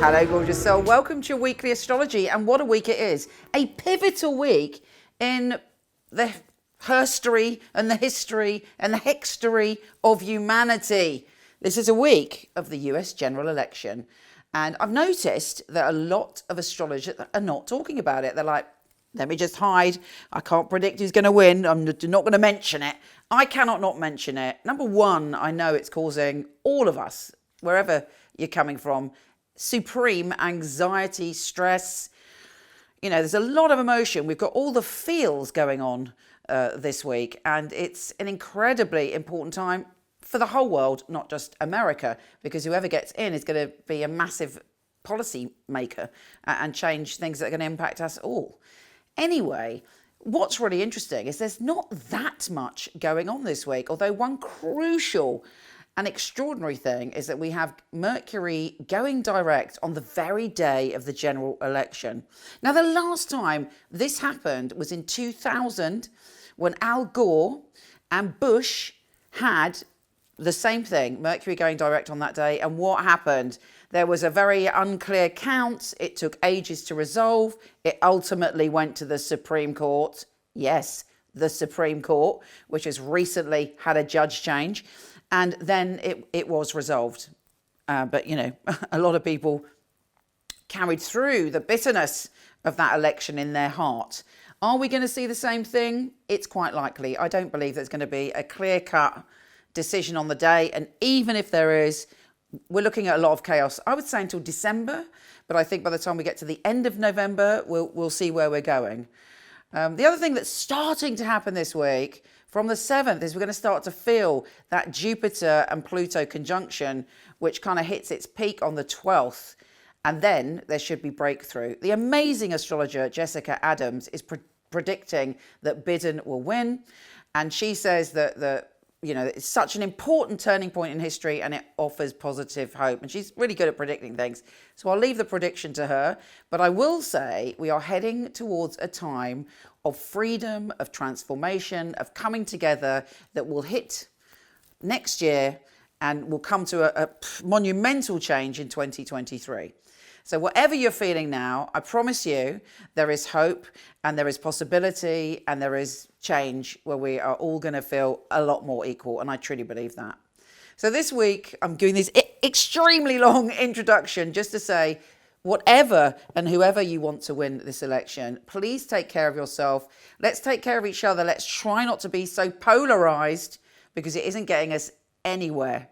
Hello, gorgeous soul. Welcome to your weekly astrology. And what a week it is. A pivotal week in the herstory and the history and the hextory of humanity. This is a week of the US general election. And I've noticed that a lot of astrologers are not talking about it. They're like, let me just hide. I can't predict who's going to win. I'm not going to mention it. I cannot not mention it. Number one, I know it's causing all of us, wherever you're coming from, supreme anxiety, stress. You know, there's a lot of emotion. We've got all the feels going on this week, and it's an incredibly important time for the whole world, not just America, because whoever gets in is going to be a massive policy maker and change things that are going to impact us all. Anyway, what's really interesting is there's not that much going on this week, although one crucial and extraordinary thing is that we have Mercury going direct on the very day of the general election. Now, the last time this happened was in 2000 when Al Gore and Bush had the same thing, Mercury going direct on that day. And what happened? There was a very unclear count. It took ages to resolve. It ultimately went to the Supreme Court. Yes, the Supreme Court, which has recently had a judge change. And then it was resolved. But, you know, a lot of people carried through the bitterness of that election in their heart. Are we going to see the same thing? It's quite likely. I don't believe there's going to be a clear-cut decision on the day. And even if there is, we're looking at a lot of chaos. I would say until December. But I think by the time we get to the end of November, we'll see where we're going. The other thing that's starting to happen this week from the 7th is we're going to start to feel that Jupiter and Pluto conjunction, which kind of hits its peak on the 12th. And then there should be breakthrough. The amazing astrologer Jessica Adams is predicting that Biden will win. And she says that you know, it's such an important turning point in history and it offers positive hope. And she's really good at predicting things. So I'll leave the prediction to her. But I will say we are heading towards a time of freedom, of transformation, of coming together that will hit next year and will come to a monumental change in 2023. So whatever you're feeling now, I promise you there is hope and there is possibility and there is change where we are all going to feel a lot more equal. And I truly believe that. So this week, I'm doing this extremely long introduction just to say, whatever and whoever you want to win this election, please take care of yourself. Let's take care of each other. Let's try not to be so polarized because it isn't getting us anywhere.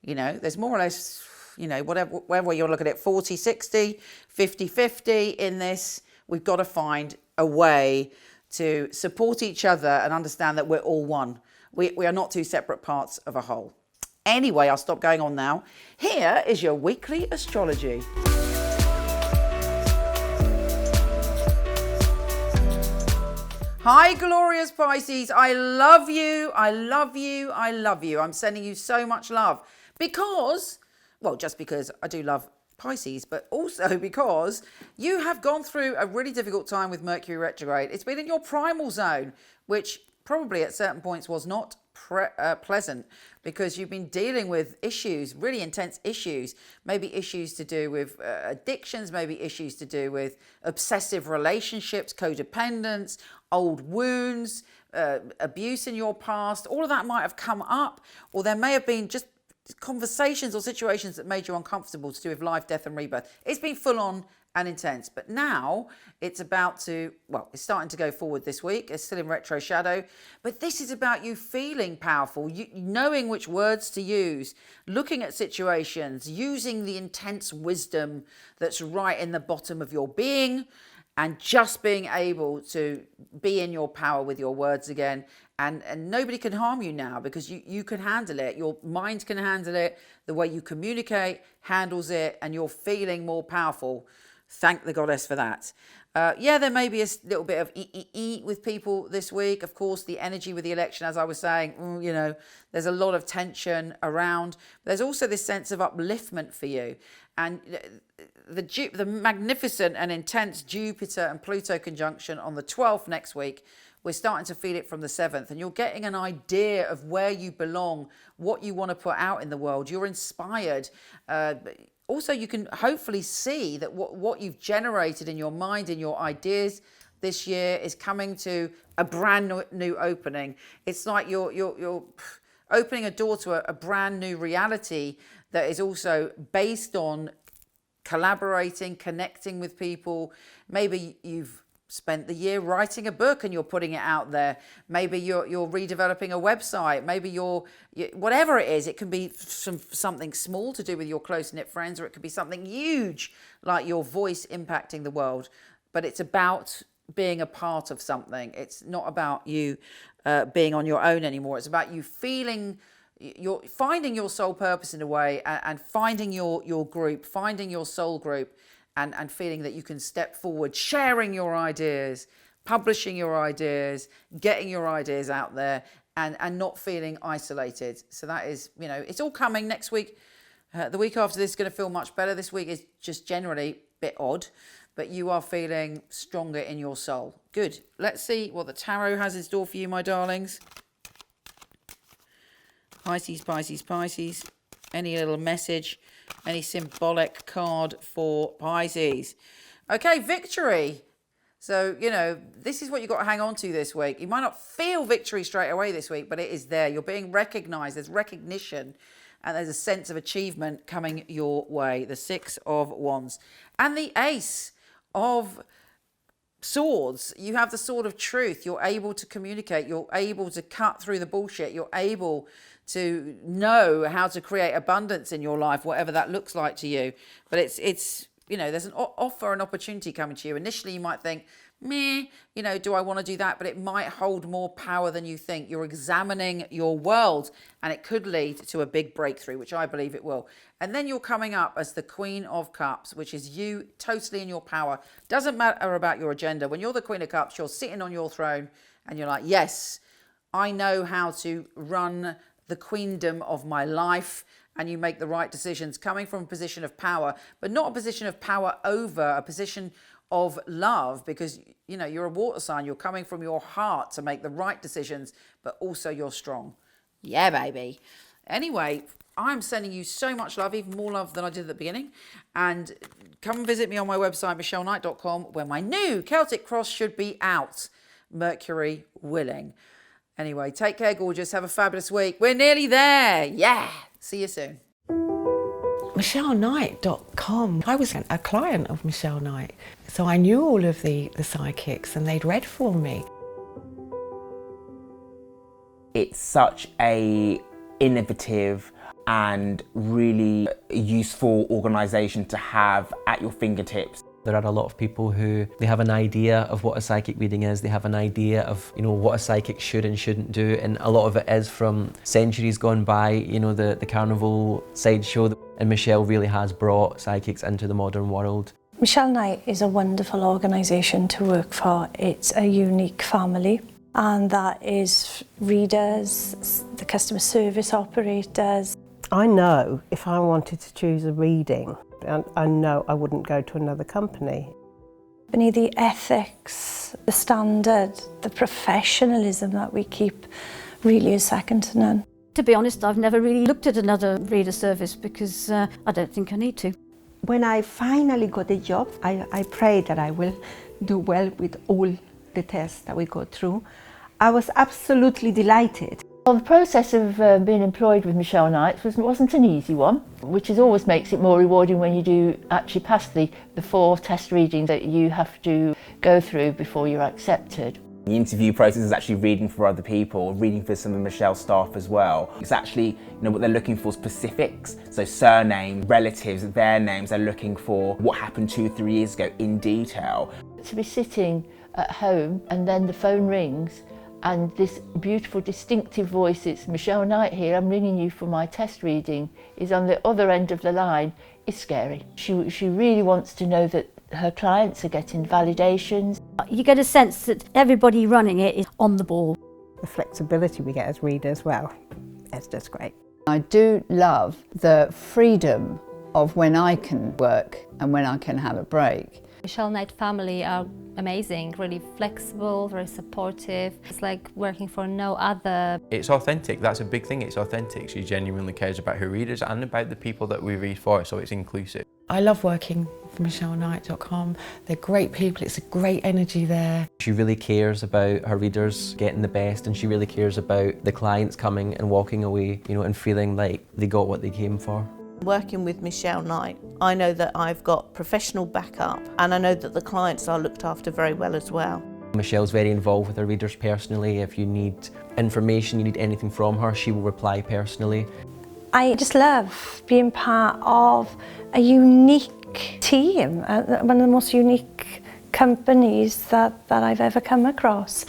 You know, there's more or less, you know, whatever you're looking at, 40-60, 50-50 in this. We've got to find a way to support each other and understand that we're all one. We are not two separate parts of a whole. Anyway, I'll stop going on now. Here is your weekly astrology. Hi, glorious Pisces. I love you. I love you. I love you. I'm sending you so much love because, well, just because I do love Pisces, but also because you have gone through a really difficult time with Mercury retrograde. It's been in your primal zone, which probably at certain points was not pleasant because you've been dealing with issues, really intense issues, maybe issues to do with addictions, maybe issues to do with obsessive relationships, codependence, old wounds, abuse in your past. All of that might have come up, or there may have been just conversations or situations that made you uncomfortable to do with life, death and rebirth. It's been full on and intense, but now it's about to, well, it's starting to go forward this week. It's still in retro shadow, but this is about you feeling powerful, you knowing which words to use, looking at situations, using the intense wisdom that's right in the bottom of your being, and just being able to be in your power with your words again. And nobody can harm you now because you can handle it. Your mind can handle it. The way you communicate handles it, and you're feeling more powerful. Thank the goddess for that. Yeah, there may be a little bit of with people this week. Of course, the energy with the election, as I was saying, you know, there's a lot of tension around. There's also this sense of upliftment for you. And the magnificent and intense Jupiter and Pluto conjunction on the 12th next week, we're starting to feel it from the 7th. And you're getting an idea of where you belong, what you want to put out in the world. You're inspired. also you can hopefully see that what you've generated in your mind, in your ideas this year is coming to a brand new opening. It's like you're opening a door to a brand new reality that is also based on collaborating, connecting with people. Maybe you've spent the year writing a book and you're putting it out there. Maybe you're redeveloping a website. Maybe whatever it is, it can be something small to do with your close-knit friends, or it could be something huge like your voice impacting the world. But it's about being a part of something. It's not about you being on your own anymore. It's about you feeling, you're finding your soul purpose in a way, and finding your group, finding your soul group, and feeling that you can step forward, sharing your ideas, publishing your ideas, getting your ideas out there, and not feeling isolated. So that is, it's all coming next week. The week after this is going to feel much better. This week is just generally a bit odd, but you are feeling stronger in your soul. Good. Let's see what the tarot has in store for you, my darlings. Pisces, Pisces, Pisces. Any little message, any symbolic card for Pisces. Okay, victory. So, this is what you've got to hang on to this week. You might not feel victory straight away this week, but it is there. You're being recognized. There's recognition, and there's a sense of achievement coming your way. The Six of Wands. And the Ace of Swords. You have the sword of truth. You're able to communicate. You're able to cut through the bullshit. You're able to know how to create abundance in your life, whatever that looks like to you. But it's there's an offer, an opportunity coming to you. Initially, you might think, meh, do I want to do that? But it might hold more power than you think. You're examining your world, and it could lead to a big breakthrough, which I believe it will. And then you're coming up as the Queen of Cups, which is you totally in your power. Doesn't matter about your agenda. When you're the Queen of Cups, you're sitting on your throne, and you're like, yes, I know how to run the queendom of my life, and you make the right decisions coming from a position of power, but not a position of power over, a position of love, because you're a water sign. You're coming from your heart to make the right decisions, but also you're strong. Yeah, baby. Anyway, I'm sending you so much love, even more love than I did at the beginning. And come visit me on my website, michelleknight.com, where my new Celtic cross should be out, Mercury willing. Anyway, take care, gorgeous. Have a fabulous week. We're nearly there. Yeah. See you soon. MichelleKnight.com. I was a client of Michele Knight, so I knew all of the psychics, and they'd read for me. It's such a innovative and really useful organisation to have at your fingertips. There are a lot of people who they have an idea of what a psychic reading is, they have an idea of what a psychic should and shouldn't do, and a lot of it is from centuries gone by, the carnival sideshow, and Michele really has brought psychics into the modern world. Michele Knight is a wonderful organisation to work for. It's a unique family, and that is readers, the customer service operators. I know if I wanted to choose a reading, I know I wouldn't go to another company. The ethics, the standard, the professionalism that we keep really is second to none. To be honest, I've never really looked at another reader service because I don't think I need to. When I finally got a job, I pray that I will do well with all the tests that we go through. I was absolutely delighted. Well, the process of being employed with Michele Knight wasn't an easy one, which always makes it more rewarding when you do actually pass the 4 test readings that you have to go through before you're accepted. The interview process is actually reading for other people, reading for some of Michelle's staff as well. It's actually, what they're looking for, specifics, so surname, relatives, their names. They're looking for what happened 2-3 years ago in detail. To be sitting at home and then the phone rings and this beautiful distinctive voice, it's Michele Knight here, I'm ringing you for my test reading, is on the other end of the line, is scary. She really wants to know that her clients are getting validations. You get a sense that everybody running it is on the ball. The flexibility we get as readers, well, it's just great. I do love the freedom of when I can work and when I can have a break. Michele Knight family are amazing, really flexible, very supportive. It's like working for no other. It's authentic, that's a big thing, it's authentic. She genuinely cares about her readers and about the people that we read for, so it's inclusive. I love working for MichelleKnight.com. They're great people, it's a great energy there. She really cares about her readers getting the best, and she really cares about the clients coming and walking away, you know, and feeling like they got what they came for. Working with Michele Knight, I know that I've got professional backup, and I know that the clients are looked after very well as well. Michelle's very involved with her readers personally. If you need information, you need anything from her, she will reply personally. I just love being part of a unique team, one of the most unique companies that I've ever come across.